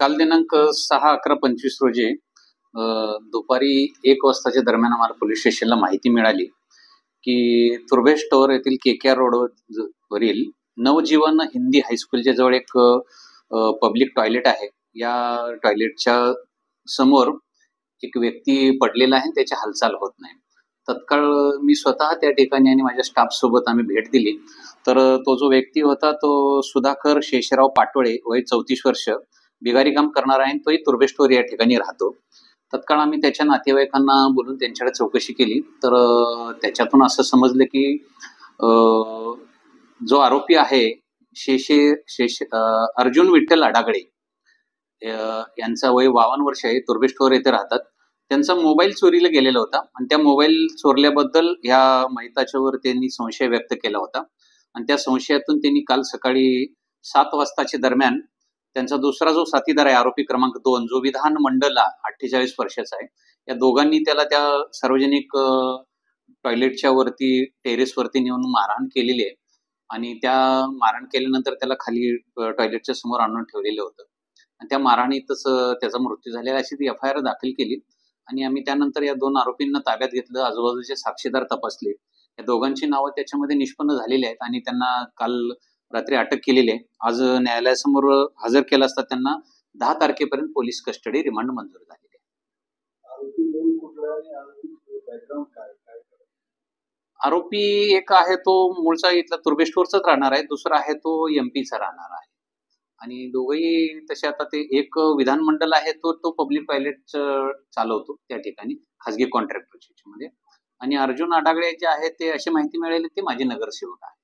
काल दिनांक 6/11/25 रोजी दुपारी 1 वाजताच्या दरम्यान आम्हाला पोलीस स्टेशनला माहिती मिळाली की तुर्भे स्टोअर येथील KKR रोड वरील नवजीवन हिंदी हायस्कूलच्या जवळ एक पब्लिक टॉयलेट आहे. या टॉयलेटच्या समोर एक व्यक्ती पडलेला आहे, त्याची हालचाल होत नाही. तत्काळ मी स्वतः त्या ठिकाणी आणि माझ्या स्टाफ सोबत आम्ही भेट दिली. तर तो जो व्यक्ती होता तो सुधाकर शेषराव पाटोळे, वय 34 वर्ष, बिगारी काम करणारा आहे. तोही तुर्भे स्टोअर या ठिकाणी राहतो. तत्काळ आम्ही त्याच्या नातेवाईकांना बोलून त्यांच्याकडे चौकशी केली. तर त्याच्यातून असं समजलं की जो आरोपी आहे अर्जुन विठ्ठल अडागळे, यांचा वय 52 वर्ष आहे, तुर्भे स्टोअर येथे राहतात. त्यांचा मोबाईल चोरीला गेलेला होता आणि त्या मोबाईल चोरल्याबद्दल ह्या माहिताच्यावर त्यांनी संशय व्यक्त केला होता आणि त्या संशयातून त्यांनी काल सकाळी 7 वाजताच्या दरम्यान त्यांचा दुसरा जो साथीदार आहे, आरोपी क्रमांक 2, जो विधान मंडलला 48 वर्षाचा आहे, या दोघांनी त्याला त्या सार्वजनिक टॉयलेटच्या वरती, टेरेसवरती नेऊन मारहाण केलेली आहे आणि त्या मारहाण केल्यानंतर त्याला खाली टॉयलेटच्या समोर आणून ठेवलेलं होतं आणि त्या मारहाणीतच त्याचा मृत्यू झालेला अशी ती FIR दाखल केली आणि आम्ही त्यानंतर या 2 आरोपींना ताब्यात घेतलं. आजूबाजूचे साक्षीदार तपासले. या दोघांची नावं त्याच्यामध्ये निष्पन्न झालेली आहेत आणि त्यांना काल रात्री अटक केलेली आहे. आज न्यायालयासमोर हजर केलं असता त्यांना 10 तारखेपर्यंत पोलीस कस्टडी रिमांड मंजूर झालेली आहे. आरोपी एक आहे तो मूळचा इथला तुर्भे स्टोअरचाच राहणार आहे, दुसरा आहे तो MP चा राहणार आहे आणि दोघंही तसे आता ते एक विधानमंडळ आहे तो पब्लिक टॉयलेट चालवतो त्या ठिकाणी खाजगी कॉन्ट्रॅक्टरच्या मध्ये, आणि अर्जुन अडागळे जे आहे ते अशी माहिती मिळाली ते माझे नगरसेवक आहे.